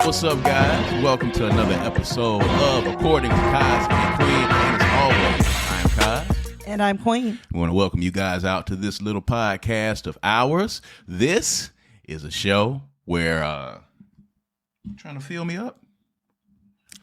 What's up, guys? Welcome to another episode of According To Kaz Queen. And as always, I'm Kaz. And I'm Queen. We want to welcome you guys out to this little podcast of ours. This is a show where, trying to fill me up?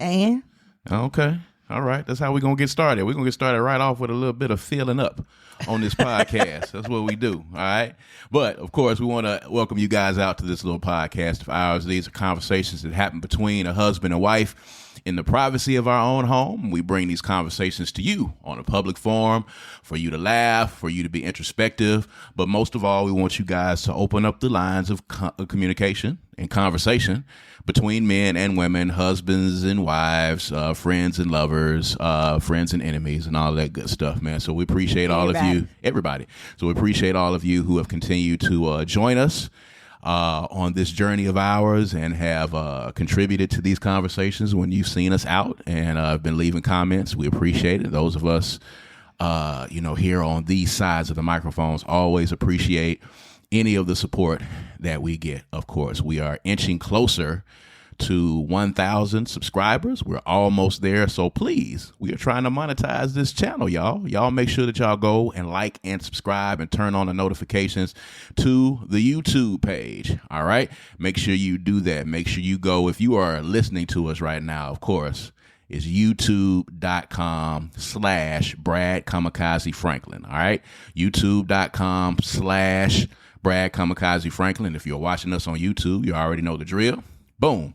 And? Okay. All right. That's how we're going to get started. We're going to get started right off with a little bit of filling up on this podcast. That's what we do. All right. But of course, we want to welcome you guys out to this little podcast of ours. These are conversations that happen between a husband and wife in the privacy of our own home. We bring these conversations to you on a public forum for you to laugh, for you to be introspective. But most of all, we want you guys to open up the lines of communication and conversation between men and women, husbands and wives, friends and lovers, friends and enemies, and all that good stuff, man. So we appreciate all of you, everybody. So we appreciate all of you who have continued to join us on this journey of ours and have contributed to these conversations when you've seen us out and have been leaving comments. We appreciate it. Those of us, here on these sides of the microphones always appreciate any of the support that we get. Of course, we are inching closer to 1,000 subscribers. We're almost there. So please, we are trying to monetize this channel, y'all. Y'all make sure that y'all go and like and subscribe and turn on the notifications to the YouTube page. All right. Make sure you do that. Make sure you go. If you are listening to us right now, of course, is youtube.com/Brad Kamikaze Franklin. All right. youtube.com/Brad Kamikaze Franklin. If you're watching us on YouTube, you already know the drill. Boom.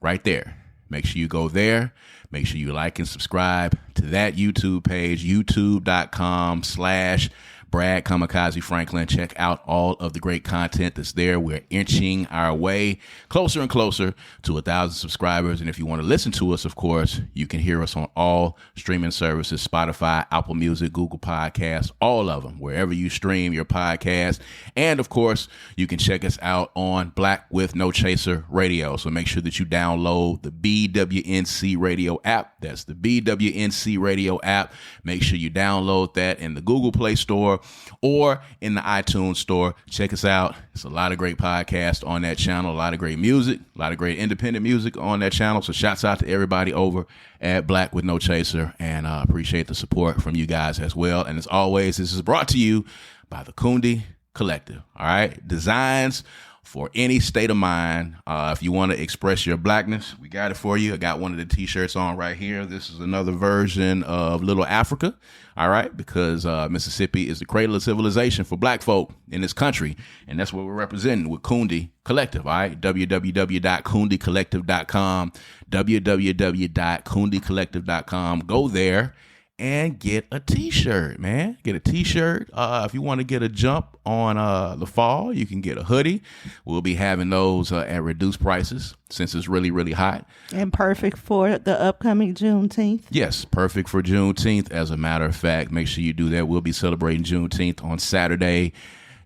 Right there. Make sure you go there. Make sure you like and subscribe to that YouTube page, youtube.com/Brad Kamikaze Franklin. Check out all of the great content that's there. We're inching our way closer and closer to 1,000 subscribers. And if you want to listen to us, of course, you can hear us on all streaming services, Spotify, Apple Music, Google Podcasts, all of them, wherever you stream your podcast. And of course, you can check us out on Black with No Chaser Radio. So make sure that you download the BWNC Radio app. That's the BWNC Radio app. Make sure you download that in the Google Play Store or in the iTunes store. Check us out. It's a lot of great podcasts on that channel, a lot of great music, a lot of great independent music on that channel. So shouts out to everybody over at Black with No Chaser, and I appreciate the support from you guys as well. And as always, this is brought to you by the Kundi Collective. All right. Designs for any state of mind. If you want to express your blackness, we got it for you. I got one of the t-shirts on right here. This is another version of Little Africa. All right. Because Mississippi is the cradle of civilization for black folk in this country. And that's what we're representing with Kundi Collective. All right. www.kundicollective.com. www.kundicollective.com. Go there and get a t-shirt, man. Get a t-shirt. If you want to get a jump on the fall, you can get a hoodie. We'll be having those at reduced prices since it's really, really hot. And perfect for the upcoming Juneteenth. Yes, perfect for Juneteenth. As a matter of fact, make sure you do that. We'll be celebrating Juneteenth on Saturday,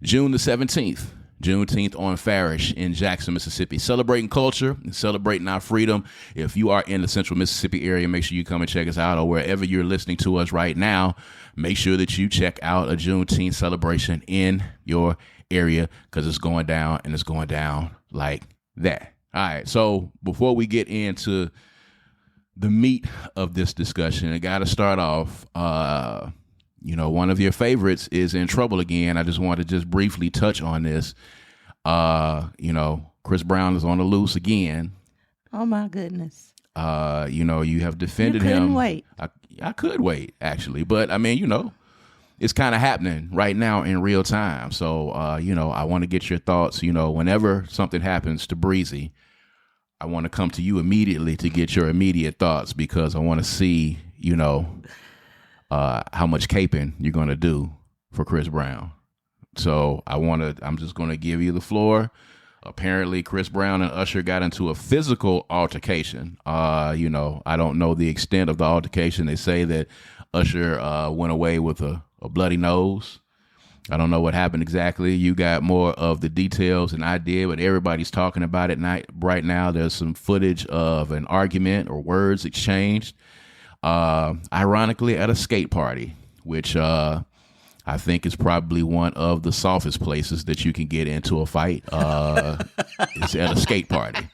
June the 17th. Juneteenth on Farish in Jackson, Mississippi. Celebrating culture and celebrating our freedom. If you are in the central Mississippi area, make sure you come and check us out, or wherever you're listening to us right now, make sure that you check out a Juneteenth celebration in your area, because it's going down, and it's going down like that. All right. So before we get into the meat of this discussion, I got to start off, one of your favorites is in trouble again. I just want to just briefly touch on this. Chris Brown is on the loose again. Oh my goodness. You have defended you couldn't him. Wait. I could wait, actually, but I mean, it's kind of happening right now in real time. So, I want to get your thoughts. Whenever something happens to Breezy, I want to come to you immediately to get your immediate thoughts, because I want to see, how much caping you're going to do for Chris Brown. So I'm just going to give you the floor. Apparently, Chris Brown and Usher got into a physical altercation. I don't know the extent of the altercation. They say that Usher went away with a bloody nose. I don't know what happened exactly. You got more of the details than I did, but everybody's talking about it right now. There's some footage of an argument or words exchanged, ironically at a skate party, which I think is probably one of the softest places that you can get into a fight. It's at a skate party.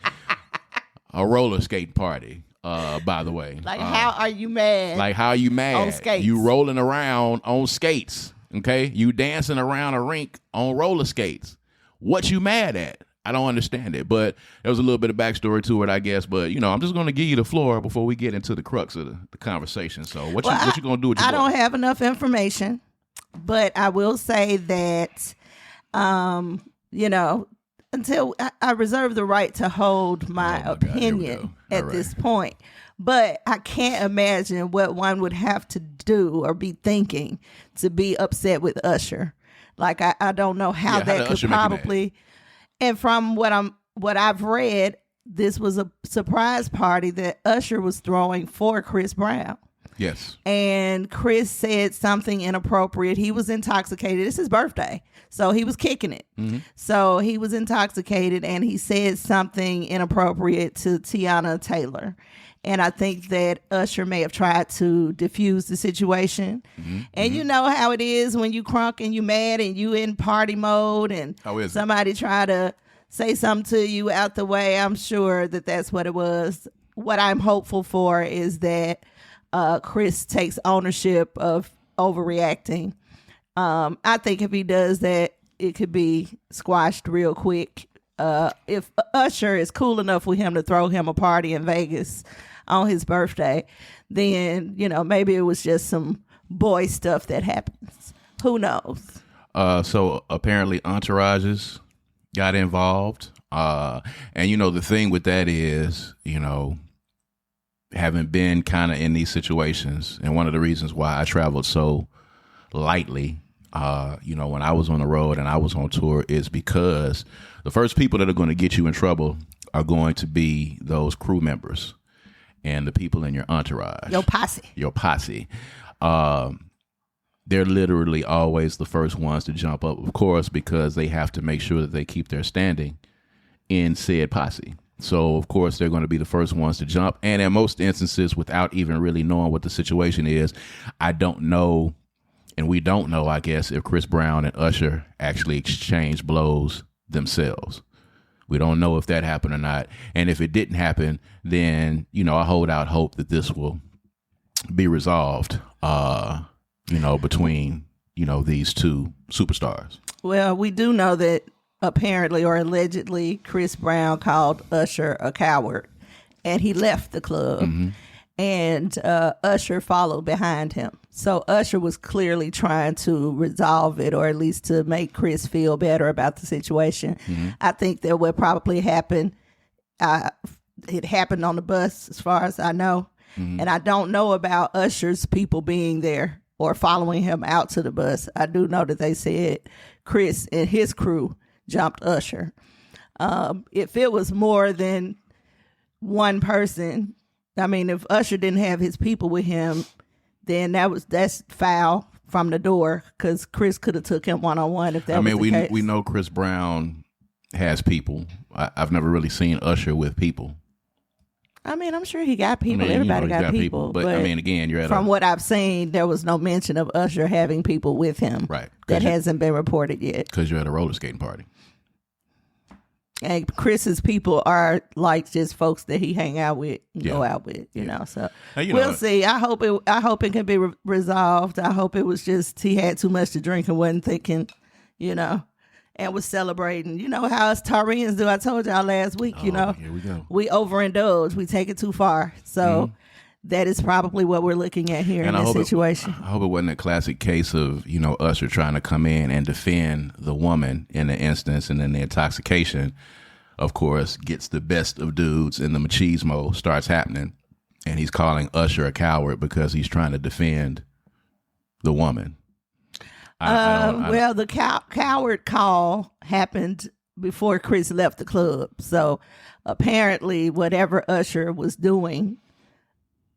a roller skate party. By the way, Like, how are you mad? Like, how you mad? On skates. You rolling around on skates. Okay, you dancing around a rink on roller skates. What you mad at? I don't understand it. But there was a little bit of backstory to it, I guess. But I'm just going to give you the floor before we get into the crux of the conversation. So what you going to do with your I boy? don't have enough information, but I will say that, until I reserve the right to hold my opinion at this point. But I can't imagine what one would have to do or be thinking to be upset with Usher. Like, I don't know how that could probably. And from what I've read, this was a surprise party that Usher was throwing for Chris Brown. Yes. And Chris said something inappropriate. He was intoxicated. It's his birthday. So he was kicking it. Mm-hmm. So he was intoxicated and he said something inappropriate to Tiana Taylor. And I think that Usher may have tried to diffuse the situation. Mm-hmm. And you know how it is when you crunk and you mad and you in party mode and somebody try to say something to you out the way. I'm sure that that's what it was. What I'm hopeful for is that Chris takes ownership of overreacting. I think if he does that, it could be squashed real quick. If Usher is cool enough with him to throw him a party in Vegas on his birthday, then, maybe it was just some boy stuff that happens. Who knows? So apparently entourages got involved. And, the thing with that is, having been kind of in these situations, and one of the reasons why I traveled so lightly, when I was on the road and I was on tour, is because the first people that are going to get you in trouble are going to be those crew members and the people in your entourage. Your posse. They're literally always the first ones to jump up, of course, because they have to make sure that they keep their standing in said posse. So, of course, they're going to be the first ones to jump. And in most instances, without even really knowing what the situation is, I don't know, and we don't know, I guess, if Chris Brown and Usher actually exchanged blows themselves. We don't know if that happened or not. And if it didn't happen, then, I hold out hope that this will be resolved, between, these two superstars. Well, we do know that apparently or allegedly Chris Brown called Usher a coward and he left the club. Mm-hmm. And Usher followed behind him. So Usher was clearly trying to resolve it, or at least to make Chris feel better about the situation. Mm-hmm. I think that what probably happened, it happened on the bus as far as I know. Mm-hmm. And I don't know about Usher's people being there or following him out to the bus. I do know that they said Chris and his crew jumped Usher. If it was more than one person, I mean, if Usher didn't have his people with him, then that's foul from the door, because Chris could have took him one-on-one if that was the case. We know Chris Brown has people. I've never really seen Usher with people. I mean, I'm sure he got people. Everybody got people. But I mean, again, from what I've seen, there was no mention of Usher having people with him. Right. That hasn't been reported yet. Because you're at a roller skating party. And Chris's people are like just folks that he hang out with and go out with, you know. So we'll see. I hope it can be resolved. I hope it was just he had too much to drink and wasn't thinking, and was celebrating. You know how us Taurians do. I told y'all last week, Here we go. We overindulge. We take it too far. So that is probably what we're looking at here in this situation. I hope it wasn't a classic case of, Usher trying to come in and defend the woman in the instance, and then the intoxication, of course, gets the best of dudes and the machismo starts happening, and he's calling Usher a coward because he's trying to defend the woman. The coward call happened before Chris left the club. So apparently whatever Usher was doing,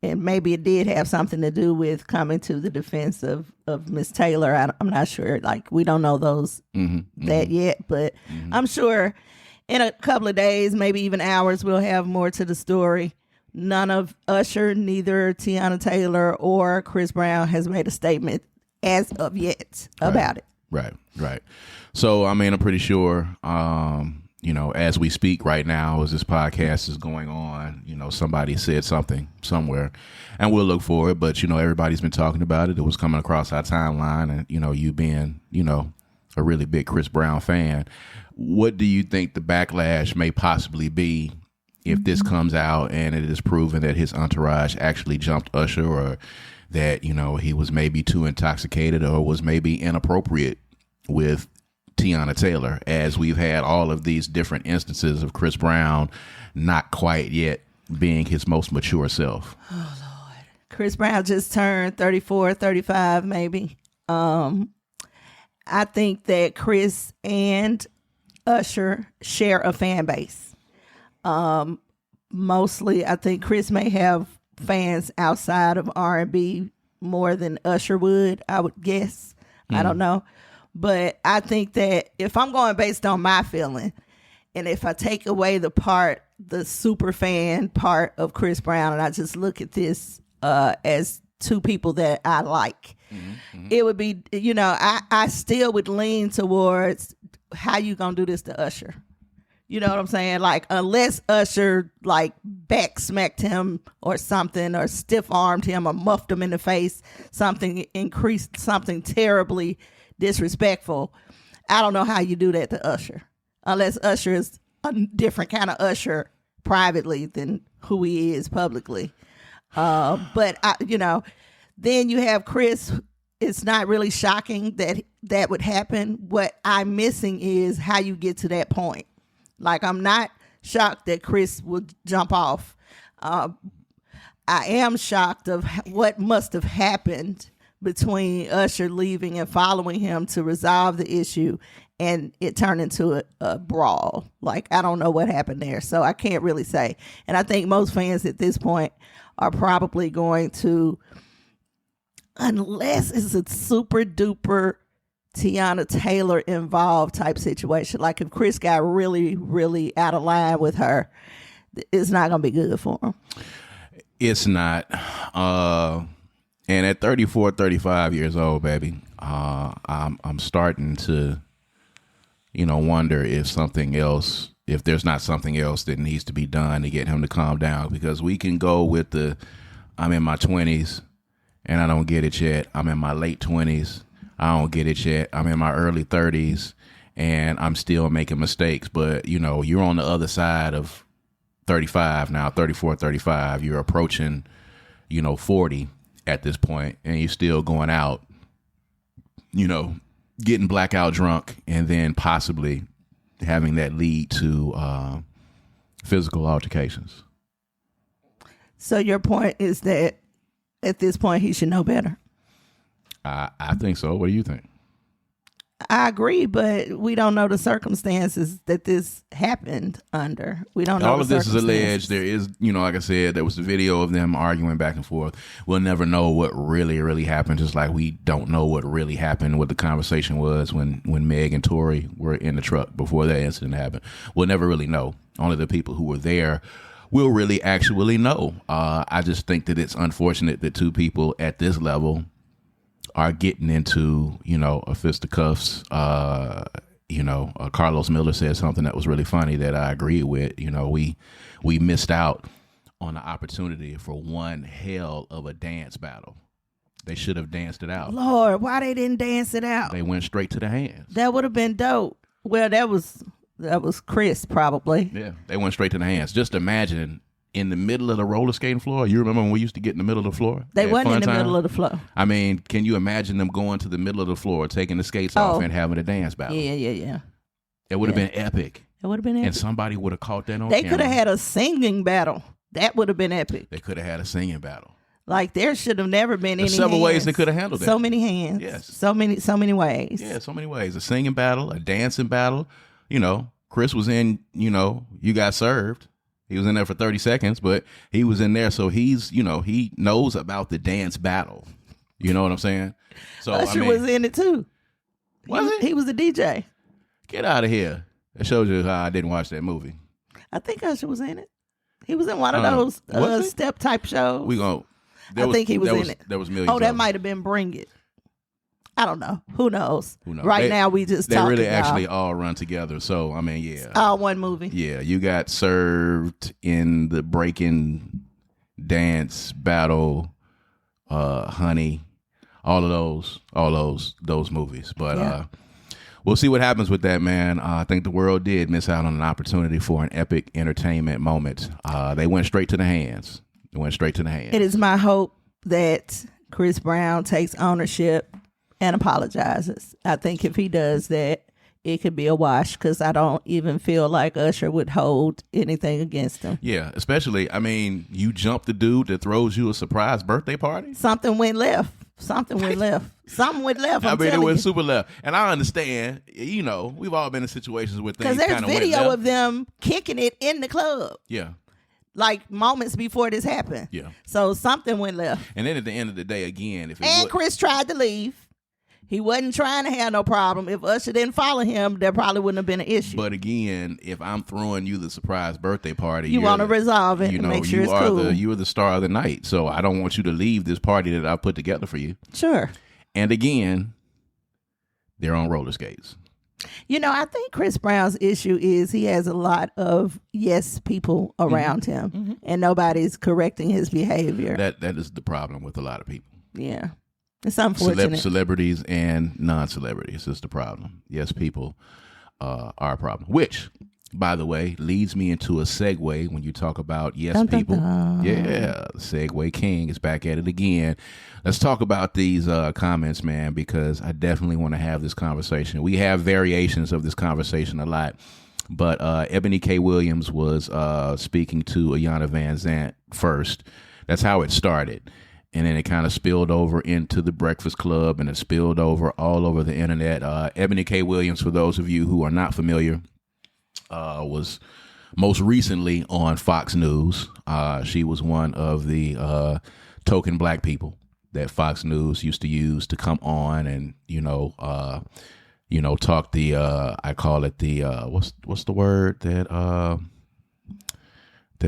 and maybe it did have something to do with coming to the defense of Miss Taylor. I'm not sure. Like, we don't know that yet, but I'm sure in a couple of days, maybe even hours, we'll have more to the story. None of Usher, neither Tiana Taylor or Chris Brown has made a statement as of yet about it. Right. So, I mean, I'm pretty sure, as we speak right now, as this podcast is going on, somebody said something somewhere, and we'll look for it. But everybody's been talking about it. It was coming across our timeline, and you being a really big Chris Brown fan, what do you think the backlash may possibly be if this comes out and it is proven that his entourage actually jumped Usher, or that he was maybe too intoxicated or was maybe inappropriate with Teyana Taylor, as we've had all of these different instances of Chris Brown not quite yet being his most mature self? Oh, Lord. Chris Brown just turned 34, 35 maybe. I think that Chris and Usher share a fan base. Mostly, I think Chris may have fans outside of R&B more than Usher would, I would guess. I don't know. But I think that if I'm going based on my feeling, and if I take away the super fan part of Chris Brown, and I just look at this as two people that I like, it would be, I still would lean towards how you gonna do this to Usher. You know what I'm saying? Like, unless Usher back smacked him or something, or stiff armed him or muffed him in the face, something terribly disrespectful, I don't know how you do that to Usher, unless Usher is a different kind of Usher privately than who he is publicly. But then you have Chris. It's not really shocking that would happen. What I'm missing is how you get to that point. Like, I'm not shocked that Chris would jump off. I am shocked of what must have happened between Usher leaving and following him to resolve the issue, and it turned into a brawl. Like, I don't know what happened there, so I can't really say. And I think most fans at this point are probably going to, unless it's a super duper Teyana Taylor involved type situation, like if Chris got really, really out of line with her, it's not going to be good for him. It's not. And at 34, 35 years old, baby, I'm starting to, wonder if there's not something else that needs to be done to get him to calm down. Because we can go with I'm in my 20s and I don't get it yet. I'm in my late 20s. I don't get it yet. I'm in my early 30s and I'm still making mistakes. But, you're on the other side of 35 now, 34, 35. You're approaching, 40 at this point, and you're still going out, getting blackout drunk, and then possibly having that lead to physical altercations. So your point is that at this point he should know better? I think so. What do you think? I agree, but we don't know the circumstances that this happened under. We don't know. All of this is alleged. There is, like I said, there was a video of them arguing back and forth. We'll never know what really, really happened, just like we don't know what really happened, what the conversation was when Meg and Tory were in the truck before that incident happened. We'll never really know. Only the people who were there will really actually know. I just think that it's unfortunate that two people at this level are getting into, a fisticuffs. Carlos Miller said something that was really funny that I agree with. We missed out on the opportunity for one hell of a dance battle. They should have danced it out. Lord, why they didn't dance it out? They went straight to the hands. That would have been dope. Well, that was Chris probably. Yeah, they went straight to the hands. Just imagine in the middle of the roller skating floor. You remember when we used to get in the middle of the floor? They wasn't in the middle of the floor. I mean, can you imagine them going to the middle of the floor, taking the skates off and having a dance battle? Yeah. It would have been epic. It would have been epic. And somebody would have caught that on They camera. could have had a singing battle. That would have been epic. They could have had a singing battle. Like, there should have never been any several hands. ways they could have handled that. So many hands. Yes. So many ways. Yeah, so many ways. A singing battle, a dancing battle. Chris was in, You Got Served. He was in there for 30 seconds, but he was in there. So he's, he knows about the dance battle. You know what I'm saying? So Usher was in it too. Was he? He was the DJ. Get out of here. That shows you how I didn't watch that movie. I think Usher was in it. He was in one of those step type shows. I think he was in it. There was millions. Oh, that might have been Bring It. I don't know. Who knows? Who knows? Right now, we just they talking, really y'all. actually all run together. So I mean, yeah, all one movie. yeah. You got served in the breaking dance battle, Honey, all those movies. But we'll see what happens with that, man. I think the world did miss out on an opportunity for an epic entertainment moment. They went straight to the hands. It is my hope that Chris Brown takes ownership and apologizes. I think if he does that, it could be a wash, because I don't even feel like Usher would hold anything against him. Yeah, especially, I mean, you jump the dude that throws you a surprise birthday party. Something went left. Something went left. I mean, it went super left. And I understand, you know, we've all been in situations where things because kind there's of video of them kicking it in the club. Yeah. Like moments before this happened. Yeah. So something went left. And then at the end of the day, again, Chris tried to leave. He wasn't trying to have no problem. If Usher didn't follow him, there probably wouldn't have been an issue. But again, if I'm throwing you the surprise birthday party, you want to resolve it and make sure it's cool. You are the star of the night. So I don't want you to leave this party that I put together for you. Sure. And again, they're on roller skates. You know, I think Chris Brown's issue is he has a lot of yes people around him, and nobody's correcting his behavior. That is the problem with a lot of people. Yeah. It's unfortunate. Celebrities and non-celebrities is the problem. Yes, people are a problem. Which, by the way, leads me into a segue when you talk about yes people. Yeah, the Segue King is back at it again. Let's talk about these comments, man, because I definitely want to have this conversation. We have variations of this conversation a lot. But Eboni K Williams was speaking to Iyanla Vanzant first. That's how it started. And then it kind of spilled over into the Breakfast Club, and it spilled over all over the internet. Eboni K Williams, for those of you who are not familiar, was most recently on Fox News. She was one of the token black people that Fox News used to use to come on and, talk the, I call it the, what's the word that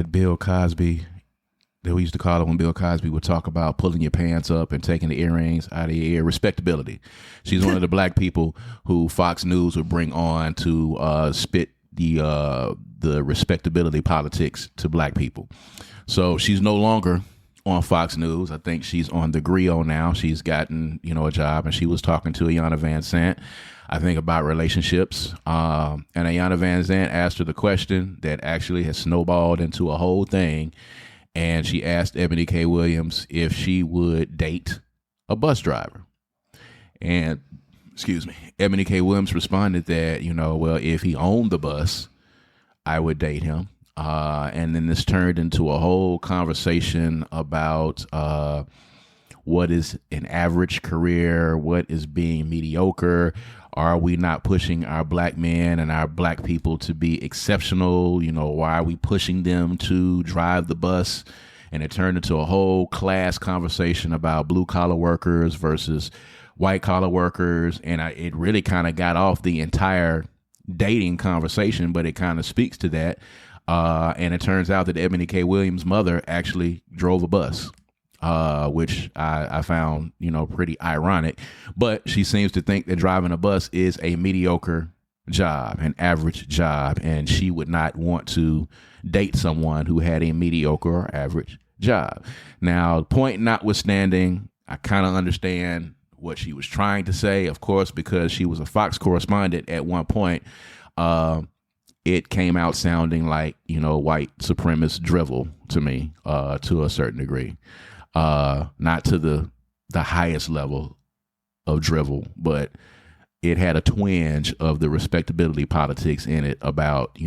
Bill Cosby, that we used to call it when Bill Cosby would talk about pulling your pants up and taking the earrings out of your ear, respectability. She's one of the black people who Fox News would bring on to spit the respectability politics to black people. So she's no longer on Fox News. I think she's on the Griot now. She's gotten, a job, and she was talking to Iyanla Vanzant, I think, about relationships. And Iyanla Vanzant asked her the question that actually has snowballed into a whole thing. And she asked Eboni K Williams if she would date a bus driver. And, Eboni K Williams responded that, well, if he owned the bus, I would date him. And then this turned into a whole conversation about what is an average career, what is being mediocre. Are we not pushing our black men and our black people to be exceptional? Why are we pushing them to drive the bus? And it turned into a whole class conversation about blue collar workers versus white collar workers. And it really kind of got off the entire dating conversation, but it kind of speaks to that. And it turns out that Eboni K Williams' mother actually drove a bus. Which I found, pretty ironic. But she seems to think that driving a bus is a mediocre job, an average job, and she would not want to date someone who had a mediocre or average job. Now, point notwithstanding, I kind of understand what she was trying to say, of course, because she was a Fox correspondent at one point. It came out sounding like, white supremacist drivel to me, to a certain degree. Not to the highest level of drivel, but it had a twinge of the respectability politics in it about,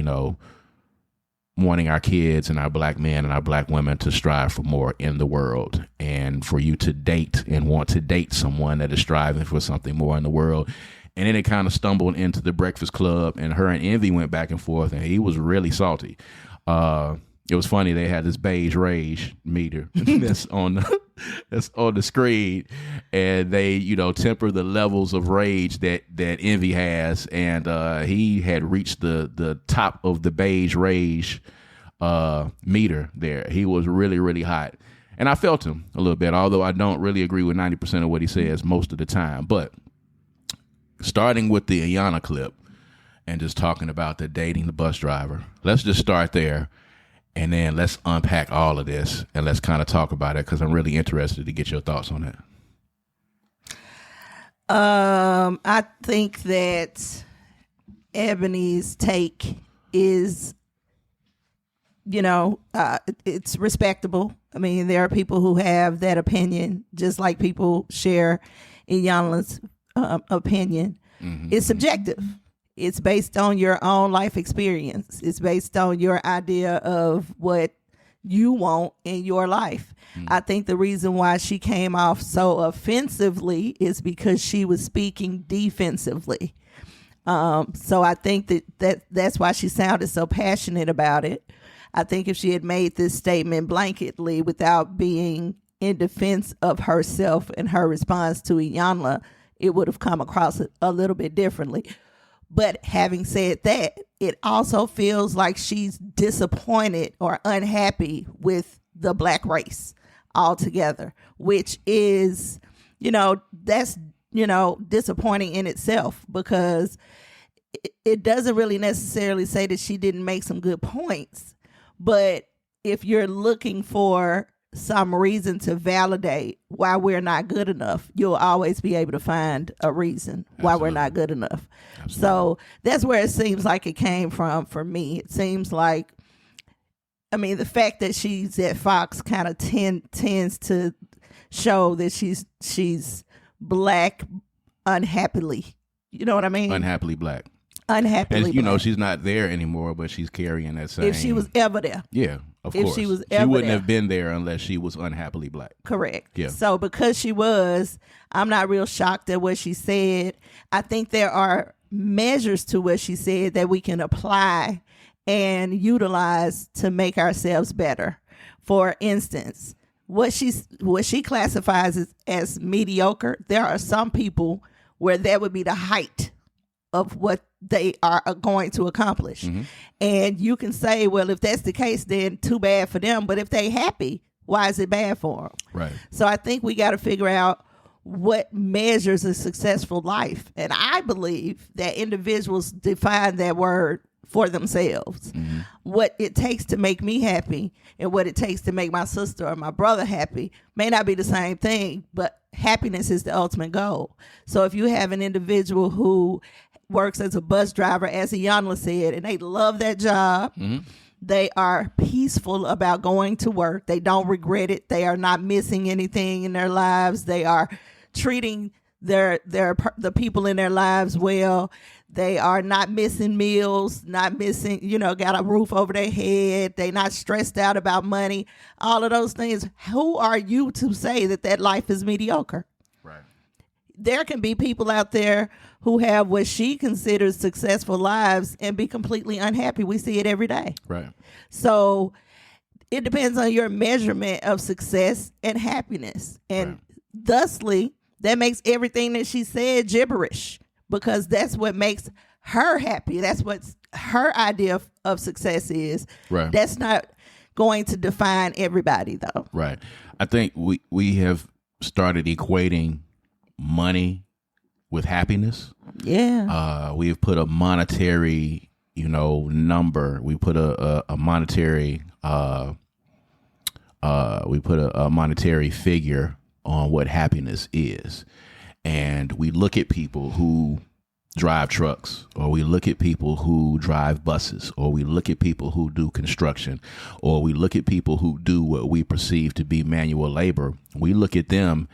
wanting our kids and our black men and our black women to strive for more in the world, and for you to date and want to date someone that is striving for something more in the world. And then it kind of stumbled into the Breakfast Club, and her and Envy went back and forth, and he was really salty. It was funny. They had this beige rage meter that's on the screen, and they, temper the levels of rage that Envy has, and he had reached the top of the beige rage meter there. He was really, really hot, and I felt him a little bit, although I don't really agree with 90% of what he says most of the time. But starting with the Ayana clip and just talking about the dating the bus driver. Let's just start there, and then let's unpack all of this, and let's kind of talk about it, because I'm really interested to get your thoughts on it. I think that Ebony's take is, it's respectable. I mean, there are people who have that opinion, just like people share Iyanla's opinion. Mm-hmm. It's subjective. It's based on your own life experience. It's based on your idea of what you want in your life. Mm-hmm. I think the reason why she came off so offensively is because she was speaking defensively. So I think that's why she sounded so passionate about it. I think if she had made this statement blanketly without being in defense of herself and her response to Iyanla, it would have come across a little bit differently. But having said that, it also feels like she's disappointed or unhappy with the black race altogether, which is, that's, disappointing in itself, because it doesn't really necessarily say that she didn't make some good points. But if you're looking for some reason to validate why we're not good enough, you'll always be able to find a reason why we're not good enough. Absolutely. So that's where it seems like it came from for me. It seems like, the fact that she's at Fox kind of tends to show that she's black unhappily. You know what I mean? Unhappily black. Unhappily and, black. She's not there anymore, but she's carrying that same. If she was ever there. Yeah, of course. If she was ever She wouldn't there. have been there unless she was unhappily black. Correct. Yeah. So because she was, I'm not real shocked at what she said. I think there are measures to what she said that we can apply and utilize to make ourselves better. For instance, what she classifies as mediocre, there are some people where that would be the height of what they are going to accomplish. Mm-hmm. And you can say, well, if that's the case, then too bad for them. But if they happy, why is it bad for them? Right. So I think we got to figure out what measures a successful life. And I believe that individuals define that word for themselves. Mm-hmm. What it takes to make me happy and what it takes to make my sister or my brother happy may not be the same thing, but happiness is the ultimate goal. So if you have an individual who works as a bus driver, as Iyanla said, and they love that job, mm-hmm. They are peaceful about going to work. They don't regret it. They are not missing anything in their lives. They are treating the people in their lives well. They are not missing meals, not missing, got a roof over their head. They're not stressed out about money. All of those things. Who are you to say that life is mediocre? Right. There can be people out there who have what she considers successful lives and be completely unhappy. We see it every day. Right. So it depends on your measurement of success and happiness. And thusly, that makes everything that she said gibberish, because that's what makes her happy. That's what her idea of success is. Right. That's not going to define everybody, though. Right. I think we have started equating money with happiness. Yeah. We have put a monetary, number. We put a monetary a monetary figure on what happiness is. And we look at people who drive trucks, or we look at people who drive buses, or we look at people who do construction, or we look at people who do what we perceive to be manual labor. We look at them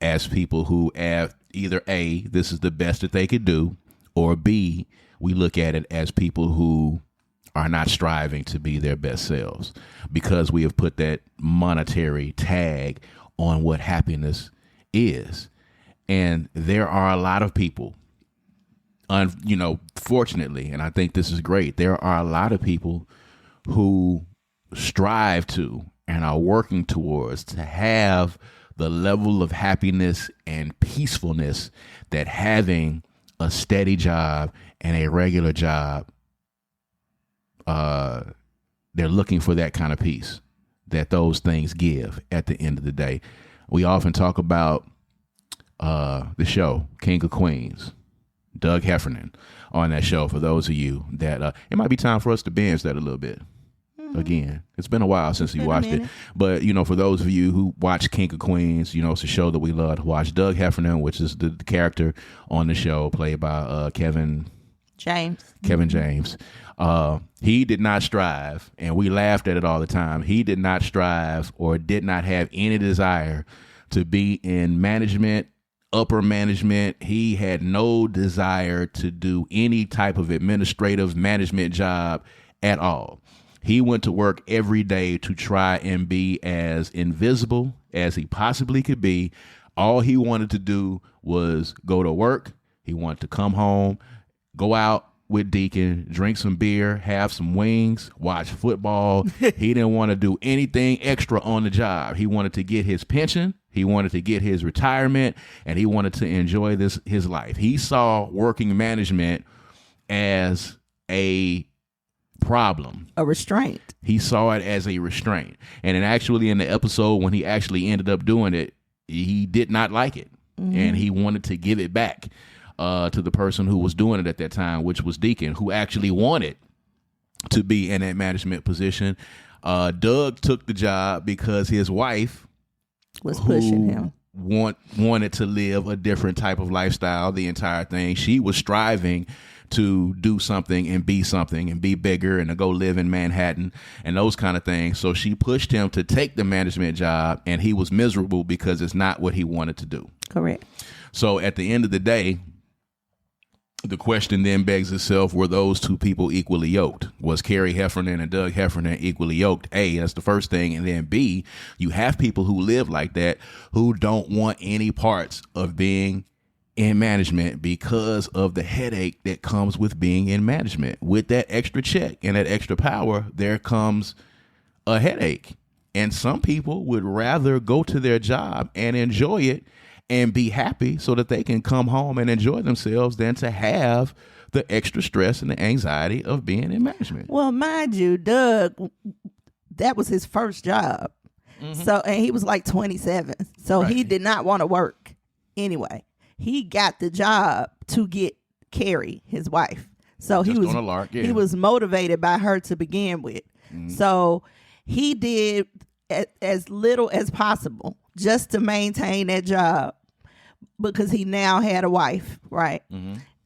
as people who have either A, this is the best that they could do, or B, we look at it as people who are not striving to be their best selves, because we have put that monetary tag on what happiness is. And there are a lot of people, fortunately, and I think this is great, there are a lot of people who strive to and are working towards to have the level of happiness and peacefulness that having a steady job and a regular job, they're looking for that kind of peace that those things give at the end of the day. We often talk about the show King of Queens, Doug Heffernan on that show. For those of you that it might be time for us to binge that a little bit. Again, it's been a while since you watched it, but for those of you who watch King of Queens, it's a show that we love to watch. Doug Heffernan, which is the character on the show, played by Kevin James. He did not strive, and we laughed at it all the time. He did not strive or did not have any desire to be in management, upper management. He had no desire to do any type of administrative management job at all. He went to work every day to try and be as invisible as he possibly could be. All he wanted to do was go to work. He wanted to come home, go out with Deacon, drink some beer, have some wings, watch football. He didn't want to do anything extra on the job. He wanted to get his pension. He wanted to get his retirement, and he wanted to enjoy his life. He saw working management as a problem, a restraint. He saw it as a restraint, and actually in the episode when he actually ended up doing it, he did not like it, and he wanted to give it back to the person who was doing it at that time, which was Deacon, who actually wanted to be in that management position. Doug took the job because his wife was pushing him. Wanted to live a different type of lifestyle. The entire thing, she was striving to do something and be bigger and to go live in Manhattan and those kind of things. So she pushed him to take the management job, and he was miserable because it's not what he wanted to do. Correct. So at the end of the day, the question then begs itself, were those two people equally yoked? Was Carrie Heffernan and Doug Heffernan equally yoked? A, that's the first thing. And then B, you have people who live like that who don't want any parts of being in management because of the headache that comes with being in management. With that extra check and that extra power, there comes a headache. And some people would rather go to their job and enjoy it and be happy so that they can come home and enjoy themselves than to have the extra stress and the anxiety of being in management. Well, mind you, Doug, that was his first job. So, and he was like 27. So he did not want to work anyway. He got the job to get Carrie, his wife. So he was on a lark, he was motivated by her to begin with. So he did as little as possible just to maintain that job because he now had a wife, right?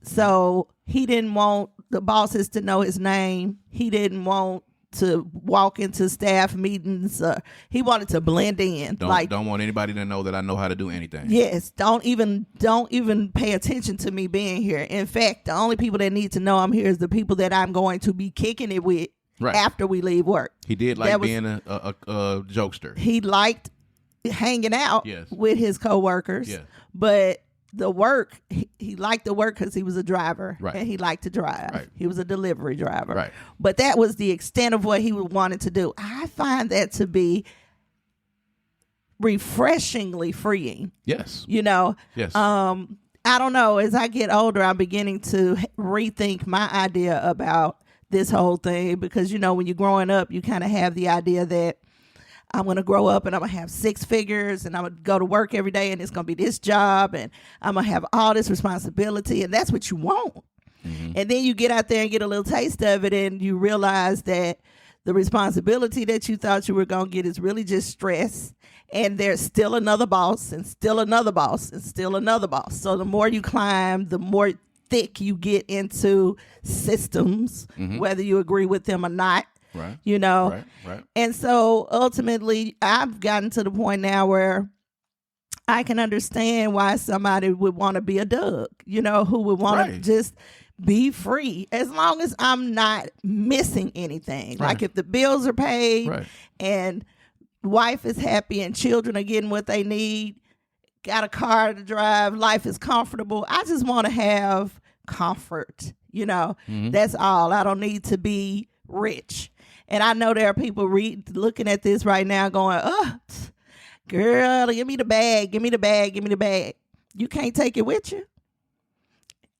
So he didn't want the bosses to know his name. He didn't want to walk into staff meetings. He wanted to blend in. Don't want anybody to know that I know how to do anything. Yes. Don't even pay attention to me being here. In fact, the only people that need to know I'm here is the people that I'm going to be kicking it with after we leave work. He did like being a jokester. He liked hanging out with his coworkers, but the work, he liked the work because he was a driver and he liked to drive. He was a delivery driver. But that was the extent of what he wanted to do. I find that to be refreshingly freeing. Yes. Yes. I don't know. As I get older, I'm beginning to rethink my idea about this whole thing because, when you're growing up, you kind of have the idea that I'm going to grow up and I'm going to have 6 figures and I'm going to go to work every day and it's going to be this job and I'm going to have all this responsibility, and that's what you want. And then you get out there and get a little taste of it and you realize that the responsibility that you thought you were going to get is really just stress, and there's still another boss and still another boss and still another boss. So the more you climb, the more thick you get into systems, whether you agree with them or not. Right. And so ultimately I've gotten to the point now where I can understand why somebody would want to be a Doug, who would want to just be free as long as I'm not missing anything. Like if the bills are paid and wife is happy and children are getting what they need, got a car to drive, life is comfortable. I just want to have comfort, that's all. I don't need to be rich. And I know there are people looking at this right now going, girl, give me the bag, give me the bag, give me the bag. You can't take it with you.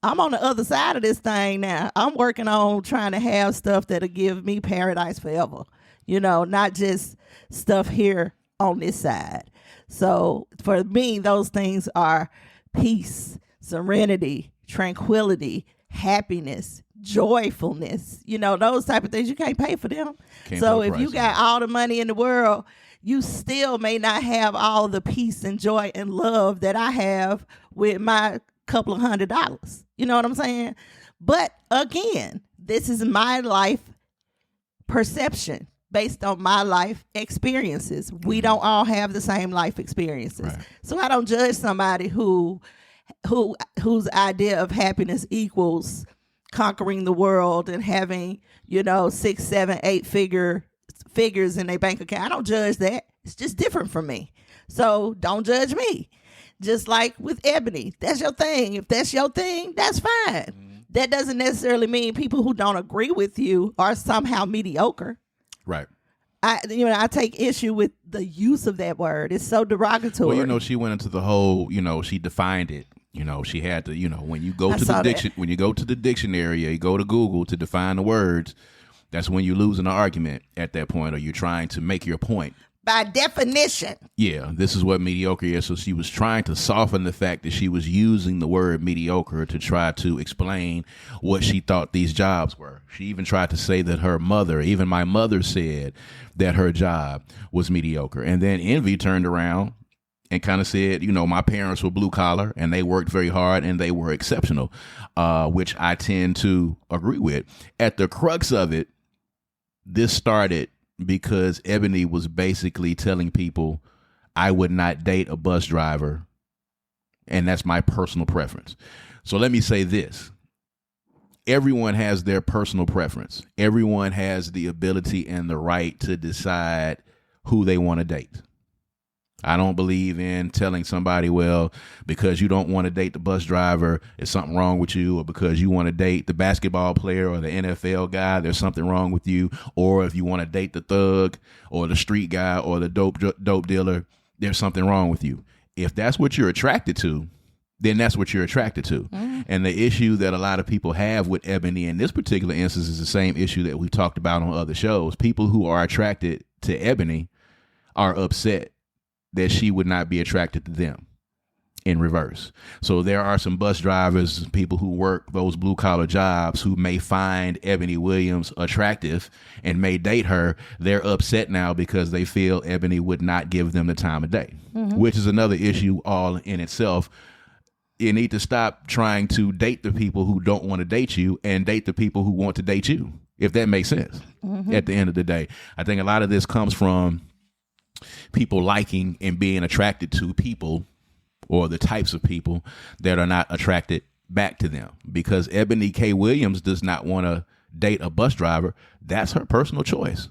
I'm on the other side of this thing now. I'm working on trying to have stuff that'll give me paradise forever, not just stuff here on this side. So for me, those things are peace, serenity, tranquility, happiness, joyfulness, those type of things. You can't pay for them. So if you got all the money in the world, you still may not have all the peace and joy and love that I have with my couple of $100. You know what I'm saying? But again, this is my life perception based on my life experiences. We don't all have the same life experiences. Right. So I don't judge somebody whose idea of happiness equals conquering the world and having, 6, 7, 8 figures in their bank account. I don't judge that. It's just different from me. So don't judge me. Just like with Eboni, that's your thing. If that's your thing, that's fine. Mm-hmm. That doesn't necessarily mean people who don't agree with you are somehow mediocre. Right. I take issue with the use of that word. It's so derogatory. Well, she went into the whole, she defined it. She had to, when you go to the dictionary, or you go to Google to define the words, that's when you're losing the argument at that point, or you're trying to make your point. By definition. Yeah, this is what mediocre is. So she was trying to soften the fact that she was using the word mediocre to try to explain what she thought these jobs were. She even tried to say that her mother, even my mother, said that her job was mediocre. And then Envy turned around and kind of said, my parents were blue collar and they worked very hard and they were exceptional, which I tend to agree with. At the crux of it, this started because Eboni was basically telling people I would not date a bus driver, and that's my personal preference. So let me say this. Everyone has their personal preference. Everyone has the ability and the right to decide who they want to date. I don't believe in telling somebody, well, because you don't want to date the bus driver, there's something wrong with you, or because you want to date the basketball player or the NFL guy, there's something wrong with you, or if you want to date the thug or the street guy or the dope dealer, there's something wrong with you. If that's what you're attracted to, then that's what you're attracted to. Mm-hmm. And the issue that a lot of people have with Eboni in this particular instance is the same issue that we've talked about on other shows. People who are attracted to Eboni are upset that she would not be attracted to them in reverse. So there are some bus drivers, people who work those blue collar jobs who may find Eboni Williams attractive and may date her. They're upset now because they feel Eboni would not give them the time of day, which is another issue all in itself. You need to stop trying to date the people who don't want to date you and date the people who want to date you, if that makes sense. At the end of the day, I think a lot of this comes from people liking and being attracted to people or the types of people that are not attracted back to them. Because Eboni K Williams does not want to date a bus driver. That's her personal choice.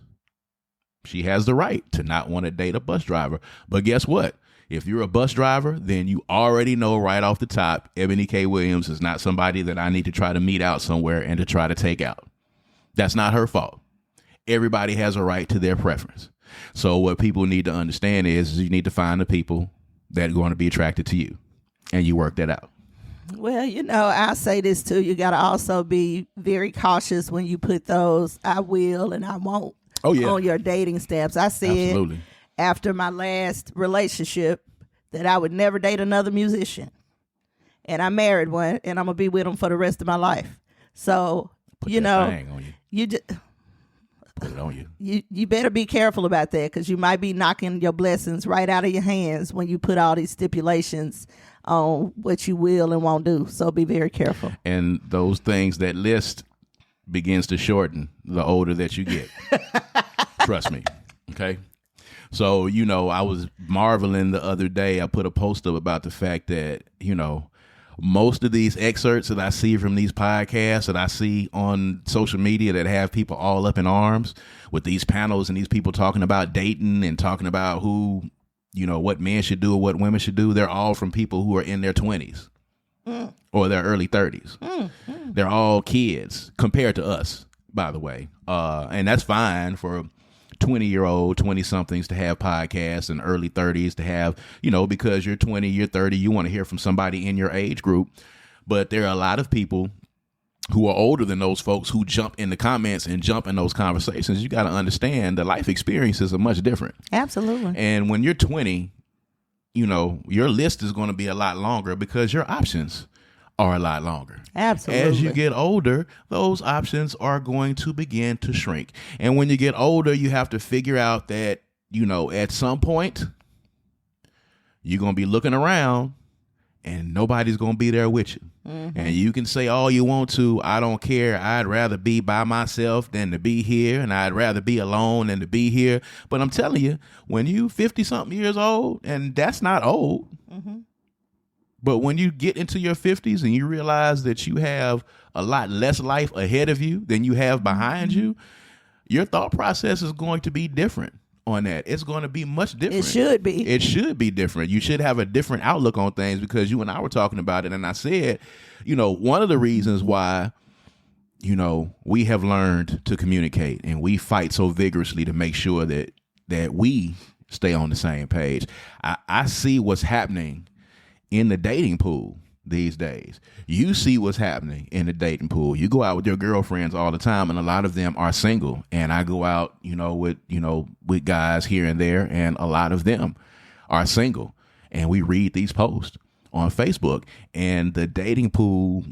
She has the right to not want to date a bus driver. But guess what? If you're a bus driver, then you already know right off the top, Eboni K Williams is not somebody that I need to try to meet out somewhere and to try to take out. That's not her fault. Everybody has a right to their preference. So what people need to understand is you need to find the people that are going to be attracted to you, and you work that out. Well, I say this too. You got to also be very cautious when you put those I will and I won't on your dating stamps. I said after my last relationship that I would never date another musician, and I married one, and I'm going to be with him for the rest of my life. So, Put that thing on you just... Put it on you. You better be careful about that, because you might be knocking your blessings right out of your hands when you put all these stipulations on what you will and won't do. So be very careful. And those things, that list begins to shorten the older that you get. Trust me. Okay. So, I was marveling the other day. I put a post up about the fact that, most of these excerpts that I see from these podcasts that I see on social media that have people all up in arms with these panels and these people talking about dating and talking about who, what men should do or what women should do, they're all from people who are in their 20s or their early 30s. They're all kids compared to us, by the way. And that's fine for 20-year-old, 20-somethings to have podcasts, and early 30s to have, because you're 20, you're 30, you want to hear from somebody in your age group. But there are a lot of people who are older than those folks who jump in the comments and jump in those conversations. You got to understand the life experiences are much different. Absolutely. And when you're 20, your list is going to be a lot longer because your options are a lot longer. Absolutely. As you get older, those options are going to begin to shrink. And when you get older, you have to figure out that, at some point, you're going to be looking around and nobody's going to be there with you. Mm-hmm. And you can say all you want to, I don't care. I'd rather be by myself than to be here. And I'd rather be alone than to be here. But I'm telling you, when you 50-something years old, and that's not old, mm-hmm. but when you get into your 50s and you realize that you have a lot less life ahead of you than you have behind mm-hmm. you, your thought process is going to be different on that. It's going to be much different. It should be. It should be different. You should have a different outlook on things, because you and I were talking about it, and I said, one of the reasons why, we have learned to communicate and we fight so vigorously to make sure that we stay on the same page. I see what's happening in the dating pool these days. You see what's happening in the dating pool. You go out with your girlfriends all the time, and a lot of them are single. And I go out, with guys here and there, and a lot of them are single. And we read these posts on Facebook, and the dating pool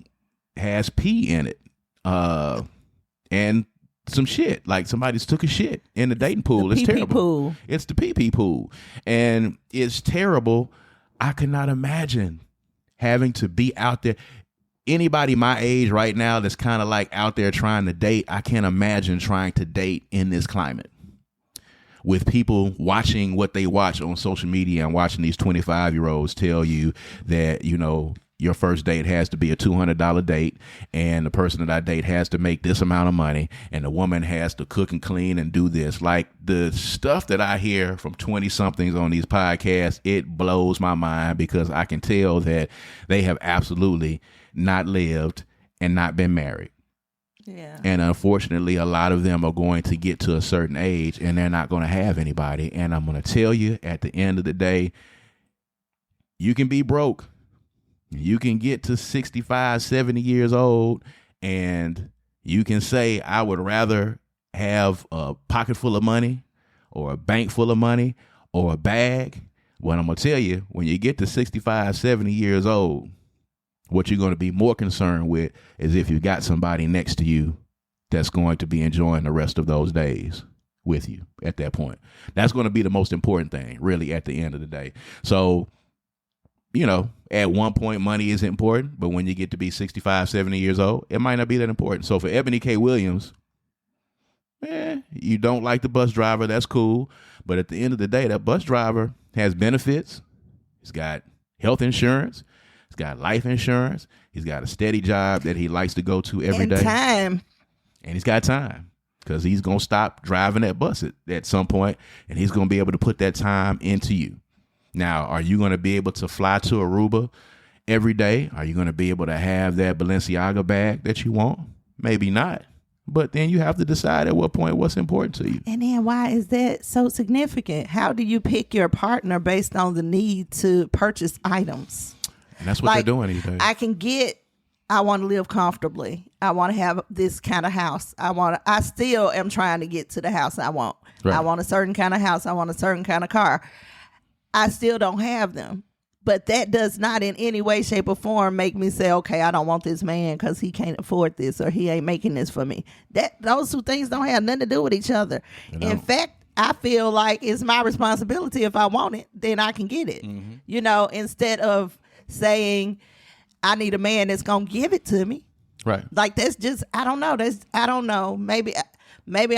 has pee in it, and some shit, like somebody's took a shit in the dating pool. It's terrible. Pool. It's the pee pool, and it's terrible. I could not imagine having to be out there. Anybody my age right now that's kind of like out there trying to date, I can't imagine trying to date in this climate with people watching what they watch on social media and watching these 25-year-olds tell you that, your first date has to be a $200 date, and the person that I date has to make this amount of money, and the woman has to cook and clean and do this. Like, the stuff that I hear from 20-somethings on these podcasts, it blows my mind, because I can tell that they have absolutely not lived and not been married. Yeah. And unfortunately, a lot of them are going to get to a certain age and they're not going to have anybody. And I'm going to tell you, at the end of the day, you can be broke. You can get to 65, 70 years old, and you can say, I would rather have a pocket full of money or a bank full of money or a bag. What I'm going to tell you, when you get to 65, 70 years old, what you're going to be more concerned with is if you got somebody next to you that's going to be enjoying the rest of those days with you at that point. That's going to be the most important thing, really, at the end of the day. So, at one point, money is important, but when you get to be 65, 70 years old, it might not be that important. So for Eboni K Williams, you don't like the bus driver, that's cool. But at the end of the day, that bus driver has benefits. He's got health insurance. He's got life insurance. He's got a steady job that he likes to go to every day. And he's got time, because he's going to stop driving that bus at some point, and he's going to be able to put that time into you. Now, are you going to be able to fly to Aruba every day? Are you going to be able to have that Balenciaga bag that you want? Maybe not. But then you have to decide at what point what's important to you. And then why is that so significant? How do you pick your partner based on the need to purchase items? And that's what they're doing these days. I want to live comfortably. I want to have this kind of house. I still am trying to get to the house I want. Right. I want a certain kind of house. I want a certain kind of car. I still don't have them, but that does not in any way, shape, or form make me say, okay, I don't want this man because he can't afford this or he ain't making this for me. Those two things don't have nothing to do with each other. In fact, I feel like it's my responsibility. If I want it, then I can get it. Mm-hmm. Instead of saying I need a man that's gonna give it to me. Right. Like, that's just, I don't know. Maybe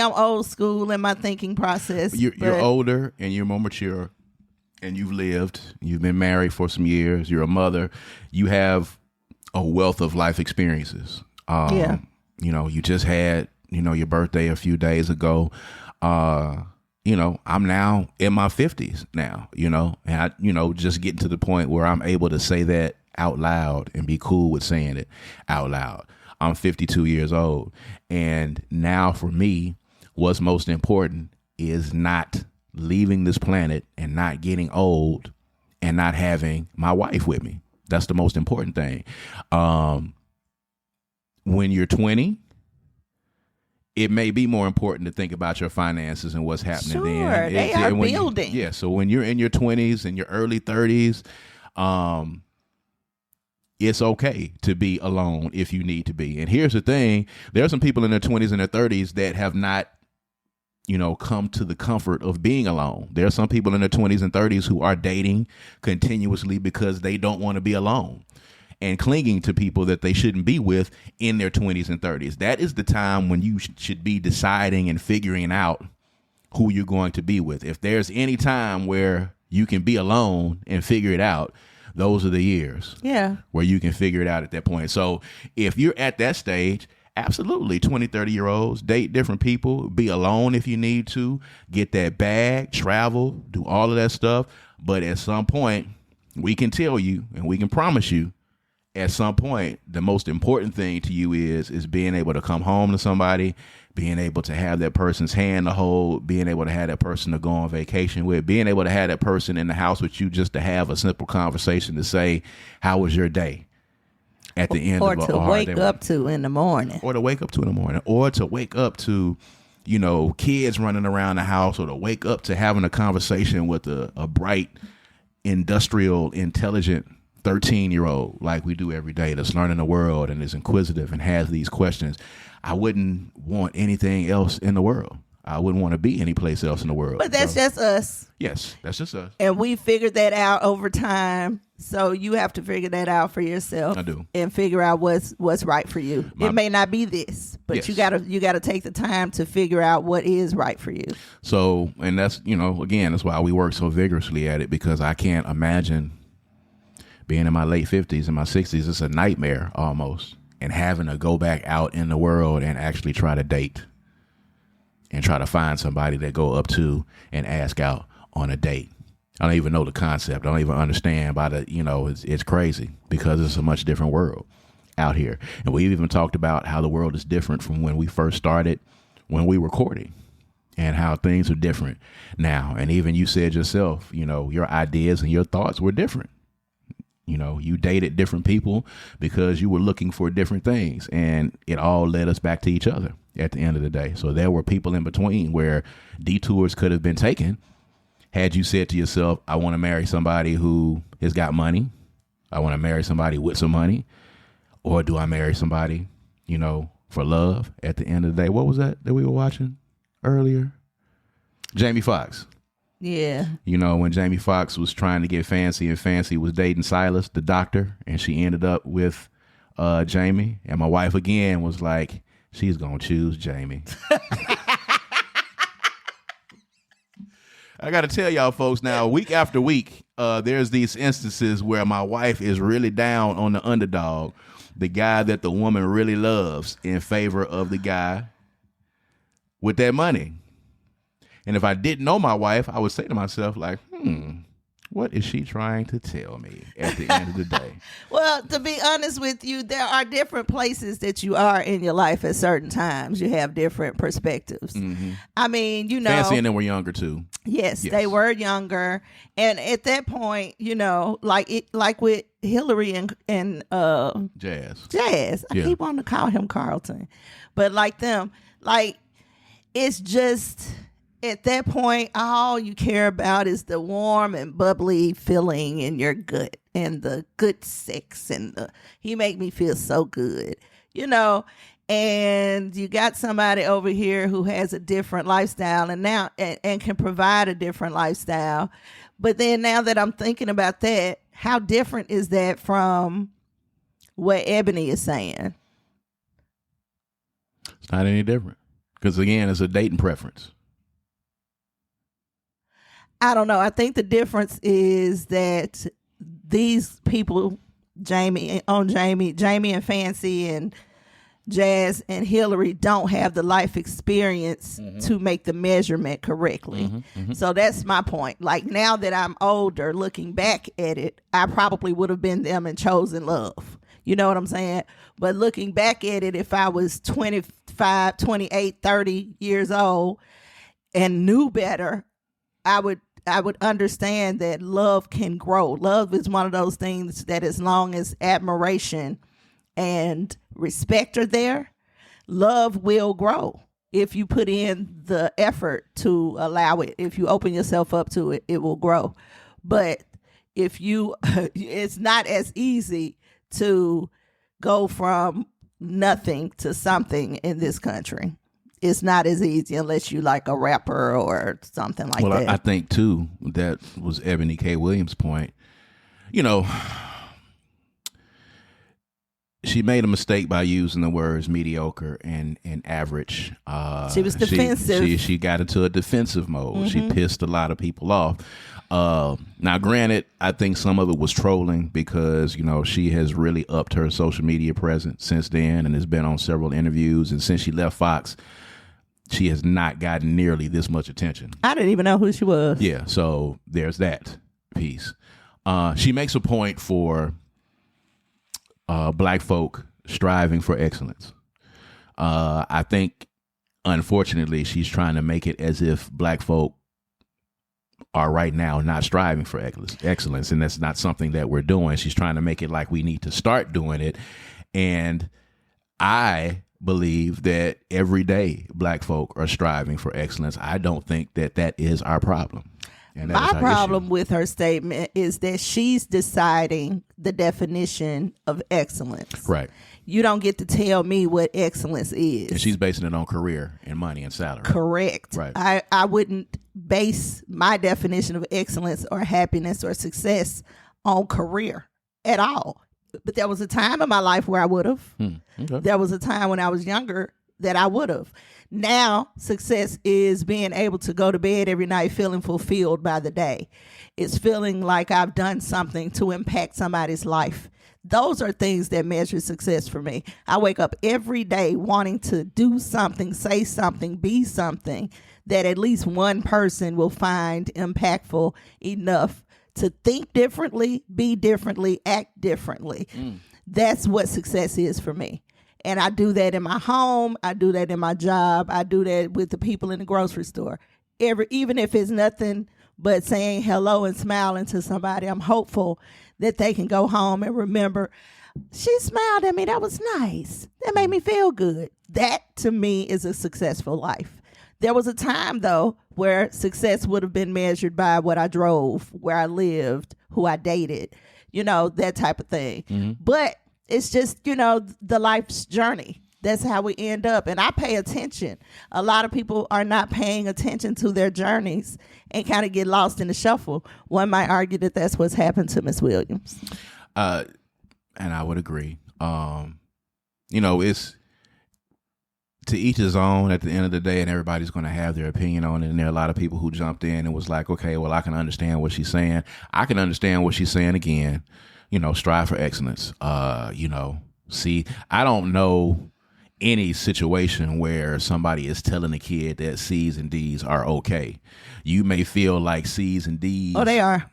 I'm old school in my thinking process. You're older and you're more mature. And you've been married for some years, you're a mother, you have a wealth of life experiences. You just had, your birthday a few days ago. I'm now in my 50s now, and I, just getting to the point where I'm able to say that out loud and be cool with saying it out loud. I'm 52 years old. And now for me, what's most important is not leaving this planet and not getting old and not having my wife with me. That's the most important thing. When you're 20, it may be more important to think about your finances and what's happening then. They are building. So when you're in your 20s and your early 30s, it's okay to be alone if you need to be. And here's the thing. There are some people in their 20s and their 30s that have not, come to the comfort of being alone. There are some people in their 20s and 30s who are dating continuously because they don't want to be alone and clinging to people that they shouldn't be with in their 20s and 30s. That is the time when you should be deciding and figuring out who you're going to be with. If there's any time where you can be alone and figure it out, those are the years where you can figure it out at that point. So if you're at that stage, absolutely 20, 30-year-olds, date different people, be alone if you need to, get that bag, travel, do all of that stuff. But at some point, we can tell you and we can promise you, at some point, the most important thing to you is being able to come home to somebody, being able to have that person's hand to hold, being able to have that person to go on vacation with, being able to have that person in the house with you just to have a simple conversation to say, how was your day? At the end or of a to hard wake day. up to in the morning. Or to wake up to in the morning. Or to wake up to, kids running around the house, or to wake up to having a conversation with a bright, industrial, intelligent 13-year-old like we do every day, that's learning the world and is inquisitive and has these questions. I wouldn't want anything else in the world. I wouldn't want to be anyplace else in the world. But that's just us. Yes, that's just us. And we figured that out over time. So you have to figure that out for yourself. I do. And figure out what's right for you. It may not be this, but Yes. you gotta take the time to figure out what is right for you. So, and that's, again, that's why we work so vigorously at it, because I can't imagine being in my late 50s and my 60s. It's a nightmare almost. And having to go back out in the world and actually try to date and try to find somebody that go up to and ask out on a date. I don't even know the concept. I don't even understand about it. It's crazy because it's a much different world out here. And we've even talked about how the world is different from when we first started, when we were courting, and how things are different now. And even you said yourself, your ideas and your thoughts were different. You dated different people because you were looking for different things, and it all led us back to each other at the end of the day. So there were people in between where detours could have been taken had you said to yourself, I want to marry somebody who has got money. I want to marry somebody with some money. Or do I marry somebody, for love at the end of the day? What was that we were watching earlier? Jamie Foxx. Yeah. When Jamie Foxx was trying to get Fancy, and Fancy was dating Silas, the doctor, and she ended up with Jamie. And my wife again was like, she's going to choose Jamie. I got to tell y'all folks now, week after week, there's these instances where my wife is really down on the underdog, the guy that the woman really loves, in favor of the guy with that money. And if I didn't know my wife, I would say to myself, like, what is she trying to tell me at the end of the day? Well, to be honest with you, there are different places that you are in your life at certain times. You have different perspectives. Mm-hmm. I mean, Fancy and them were younger too. Yes, they were younger. And at that point, like with Hillary and Jazz. I keep wanting to call him Carlton. But like them, it's just, at that point, all you care about is the warm and bubbly feeling in your gut and the good sex and he make me feel so good, and you got somebody over here who has a different lifestyle and can provide a different lifestyle. But then now that I'm thinking about that, how different is that from what Ebony is saying? It's not any different. Because again, it's a dating preference. I don't know. I think the difference is that these people, Jamie and Fancy and Jazz and Hillary, don't have the life experience to make the measurement correctly. So that's my point. Like, now that I'm older, looking back at it, I probably would have been them and chosen love. You know what I'm saying? But looking back at it, if I was 25, 28, 30 years old and knew better, I would understand that love can grow. Love is one of those things that, as long as admiration and respect are there, love will grow. If you put in the effort to allow it, if you open yourself up to it, it will grow. But if you, it's not as easy to go from nothing to something in this country. It's not as easy unless you like a rapper or something like that. Well, I think too that was Eboni K Williams' point. You know, she made a mistake by using the words mediocre and average. She was defensive. She got into a defensive mode. She pissed a lot of people off. Now, granted, I think some of it was trolling because, you know, she has really upped her social media presence since then and has been on several interviews. And since she left Fox, she has not gotten nearly this much attention. I didn't even know who she was. Yeah, so there's that piece. She makes a point for black folk striving for excellence. I think, unfortunately, she's trying to make it as if black folk are right now not striving for excellence, and that's not something that we're doing. She's trying to make it like we need to start doing it. And I believe that every day black folk are striving for excellence. I don't think that is our problem. And my problem with her statement is that she's deciding the definition of excellence. Right. You don't get to tell me what excellence is. And she's basing it on career and money and salary. Correct. Right. I wouldn't base my definition of excellence or happiness or success on career at all. But there was a time in my life where I would have. Okay. There was a time when I was younger that I would have. Now, success is being able to go to bed every night feeling fulfilled by the day. It's feeling like I've done something to impact somebody's life. Those are things that measure success for me. I wake up every day wanting to do something, say something, be something that at least one person will find impactful enough to think differently, be differently, act differently. That's what success is for me. And I do that in my home. I do that in my job. I do that with the people in the grocery store. Even if it's nothing but saying hello and smiling to somebody, I'm hopeful that they can go home and remember, she smiled at me. That was nice. That made me feel good. That, to me, is a successful life. There was a time, though, where success would have been measured by what I drove, where I lived, who I dated, you know, that type of thing. But it's just, you know, the life's journey. That's how we end up. And I pay attention. A lot of people are not paying attention to their journeys and kind of get lost in the shuffle. One might argue that that's what's happened to Miss Williams. And I would agree. You know, it's to each his own at the end of the day, and everybody's going to have their opinion on it. And there are a lot of people who jumped in and was like, okay, well, I can understand what she's saying. I can understand what she's saying again. You know, strive for excellence. You know, see, I don't know any situation where somebody is telling a kid that C's and D's are okay. You may feel like C's and D's. Oh, they are.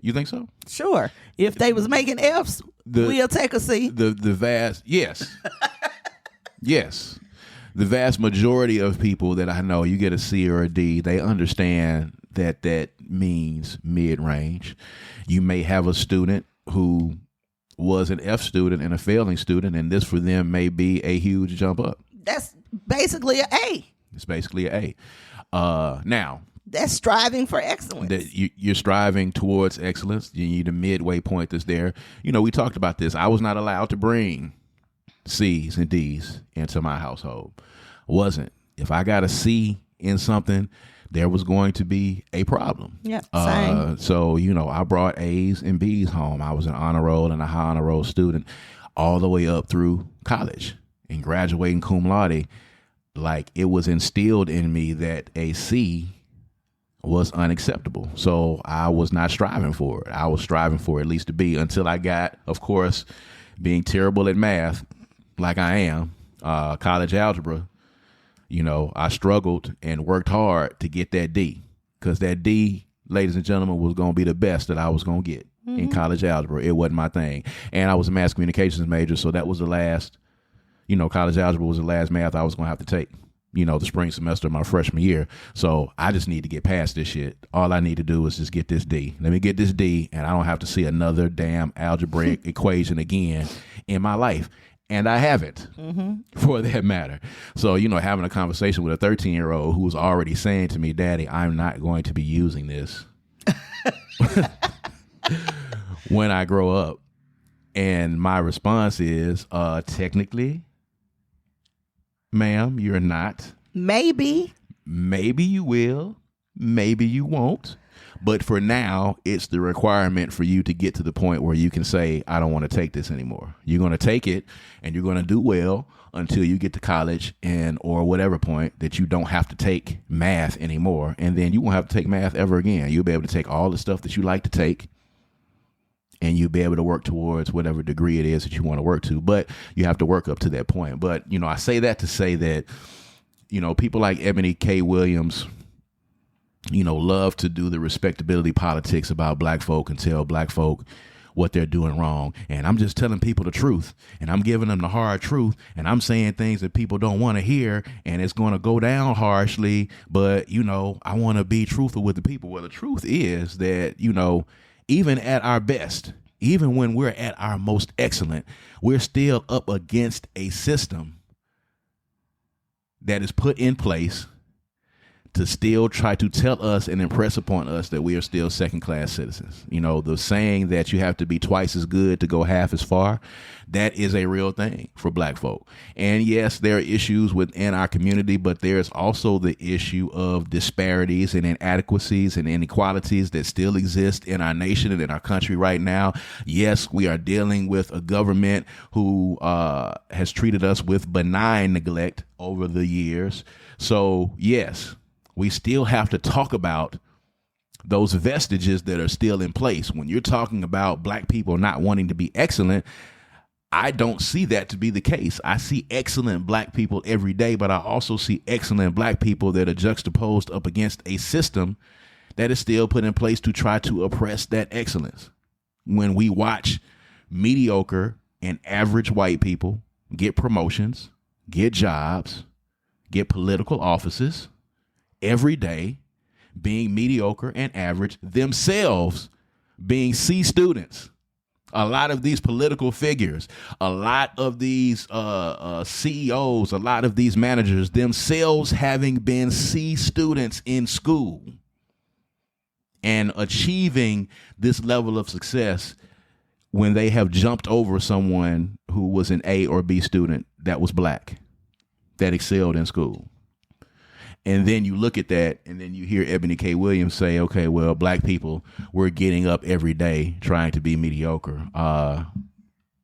You think so? Sure. If they was making F's, we'll take a C. Yes. Yes. The vast majority of people that I know, you get a C or a D, they understand that means mid-range. You may have a student who was an F student and a failing student, and this for them may be a huge jump up. That's basically an A. It's basically an A. Now, that's striving for excellence. You're striving towards excellence. You need a midway point that's there. You know, we talked about this. I was not allowed to bring C's and D's into my household. Wasn't. If I got a C in something, there was going to be a problem. Yeah, same. So, you know, I brought A's and B's home. I was an honor roll and a high honor roll student all the way up through college and graduating cum laude. Like, it was instilled in me that a C was unacceptable. So I was not striving for it. I was striving for at least a B until I got, of course, being terrible at math, like I am, college algebra. You know, I struggled and worked hard to get that D, because that D, ladies and gentlemen, was going to be the best that I was going to get in college algebra. It wasn't my thing. And I was a mass communications major, so that was the last, you know, college algebra was the last math I was going to have to take, you know, the spring semester of my freshman year. So I just need to get past this shit. All I need to do is just get this D. Let me get this D, and I don't have to see another damn algebraic equation again in my life. And I haven't, for that matter. So, you know, having a conversation with a 13-year-old who was already saying to me, Daddy, I'm not going to be using this when I grow up. And my response is, technically, ma'am, you're not. Maybe you will, maybe you won't. But for now, it's the requirement for you to get to the point where you can say, I don't want to take this anymore. You're going to take it and you're going to do well until you get to college or whatever point that you don't have to take math anymore. And then you won't have to take math ever again. You'll be able to take all the stuff that you like to take and you'll be able to work towards whatever degree it is that you want to work to. But you have to work up to that point. But, I say that to say that, people like Eboni K Williams, love to do the respectability politics about black folk and tell black folk what they're doing wrong. And I'm just telling people the truth and I'm giving them the hard truth and I'm saying things that people don't want to hear and it's going to go down harshly. But, I want to be truthful with the people. Well, the truth is that, even at our best, even when we're at our most excellent, we're still up against a system that is put in place to still try to tell us and impress upon us that we are still second-class citizens. The saying that you have to be twice as good to go half as far, that is a real thing for black folk. And yes, there are issues within our community, but there's also the issue of disparities and inadequacies and inequalities that still exist in our nation and in our country right now. Yes, we are dealing with a government who has treated us with benign neglect over the years. So, yes, we still have to talk about those vestiges that are still in place. When you're talking about black people not wanting to be excellent, I don't see that to be the case. I see excellent black people every day, but I also see excellent black people that are juxtaposed up against a system that is still put in place to try to oppress that excellence. When we watch mediocre and average white people get promotions, get jobs, get political offices, every day being mediocre and average, themselves being C students. A lot of these political figures, a lot of these CEOs, a lot of these managers, themselves having been C students in school and achieving this level of success when they have jumped over someone who was an A or B student that was black, that excelled in school. And then you look at that and then you hear Eboni K Williams say, okay, well, black people, we're getting up every day trying to be mediocre.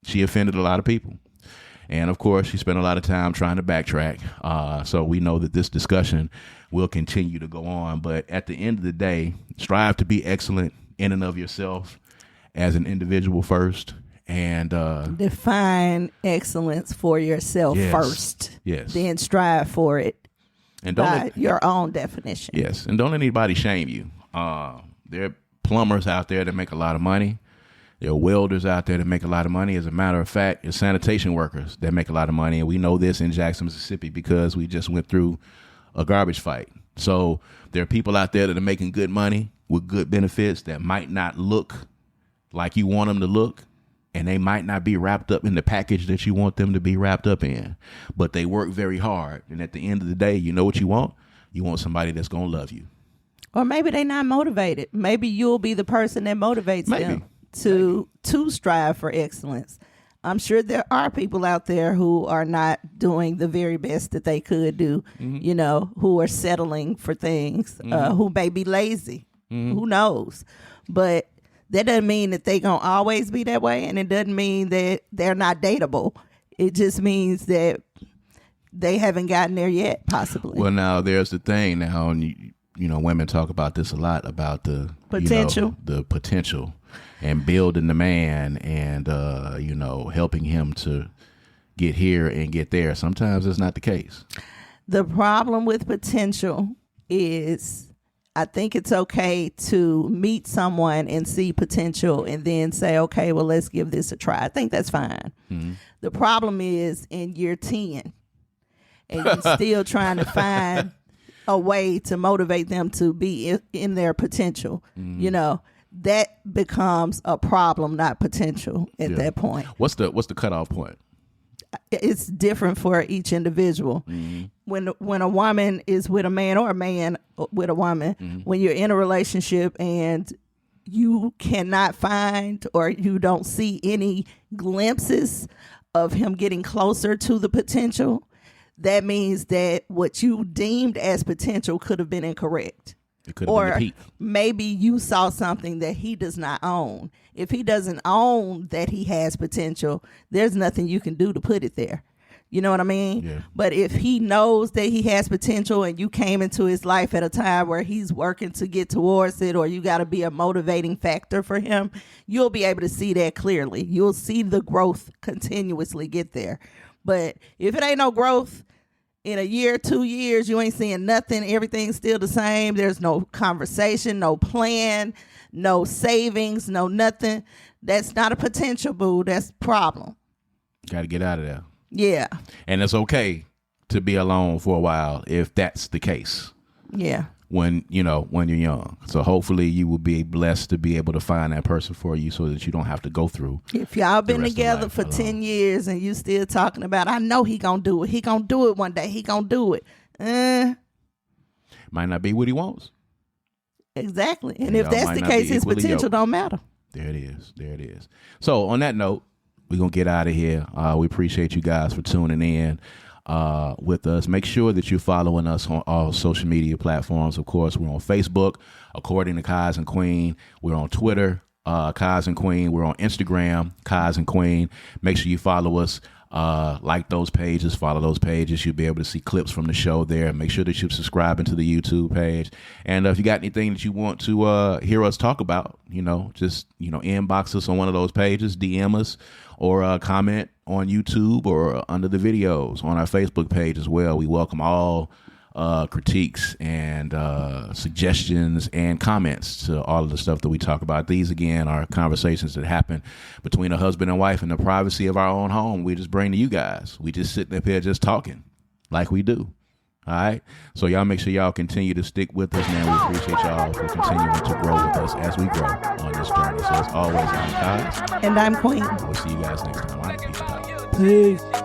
She offended a lot of people. And of course, she spent a lot of time trying to backtrack. So we know that this discussion will continue to go on. But at the end of the day, strive to be excellent in and of yourself as an individual first. And define excellence for yourself first. Yes. Then strive for it. And by your own definition. Yes. And don't let anybody shame you. There are plumbers out there that make a lot of money. There are welders out there that make a lot of money. As a matter of fact, there's sanitation workers that make a lot of money. And we know this in Jackson, Mississippi, because we just went through a garbage fight. So there are people out there that are making good money with good benefits that might not look like you want them to look. And they might not be wrapped up in the package that you want them to be wrapped up in, but they work very hard. And at the end of the day, you know what you want? You want somebody that's going to love you. Or maybe they're not motivated. Maybe you'll be the person that motivates them to strive for excellence. I'm sure there are people out there who are not doing the very best that they could do, who are settling for things, who may be lazy. Who knows? But that doesn't mean that they gonna always be that way, and it doesn't mean that they're not dateable. It just means that they haven't gotten there yet, possibly. Well, now there's the thing now, and women talk about this a lot, about the potential, the potential, and building the man, and helping him to get here and get there. Sometimes it's not the case. The problem with potential is, I think it's okay to meet someone and see potential and then say, okay, well, let's give this a try. I think that's fine. Mm-hmm. The problem is in year 10 and you're still trying to find a way to motivate them to be in their potential. Mm-hmm. That becomes a problem, not potential at that point. What's the cutoff point? It's different for each individual. Mm-hmm. When a woman is with a man or a man with a woman, when you're in a relationship and you cannot find or you don't see any glimpses of him getting closer to the potential, that means that what you deemed as potential could have been incorrect. It could have been the peak. Maybe you saw something that he does not own. If he doesn't own that he has potential, there's nothing you can do to put it there. You know what I mean? Yeah. But if he knows that he has potential and you came into his life at a time where he's working to get towards it, or you got to be a motivating factor for him, you'll be able to see that clearly. You'll see the growth continuously get there. But if it ain't no growth in a year, 2 years, you ain't seeing nothing. Everything's still the same. There's no conversation, no plan, no savings, no nothing. That's not a potential, boo. That's a problem. Got to get out of there. Yeah. And it's okay to be alone for a while if that's the case. Yeah. When you're young. So hopefully you will be blessed to be able to find that person for you so that you don't have to go through. If y'all been together for 10 years and you still talking about, I know he gonna do it. He gonna do it one day. He gonna do it. Might not be what he wants. Exactly. And if that's the case, his potential don't matter. There it is. So on that note, we're going to get out of here. We appreciate you guys for tuning in with us. Make sure that you're following us on all social media platforms. Of course, we're on Facebook, According to Kaz and Queen. We're on Twitter, Kaz and Queen. We're on Instagram, Kaz and Queen. Make sure you follow us. Like those pages, follow those pages. You'll be able to see clips from the show there. Make sure that you're subscribing to the YouTube page. And if you got anything that you want to hear us talk about, just inbox us on one of those pages, DM us, or comment on YouTube or under the videos on our Facebook page as well. We welcome all critiques and suggestions and comments to all of the stuff that we talk about. These, again, are conversations that happen between a husband and wife in the privacy of our own home. We just bring to you guys. We just sitting up here just talking like we do. All right. So y'all make sure y'all continue to stick with us, man. We appreciate y'all for continuing to grow with us as we grow on this journey. So as always, I'm Kaz. And I'm Queen. We'll see you guys next time. All right. Peace out. Peace.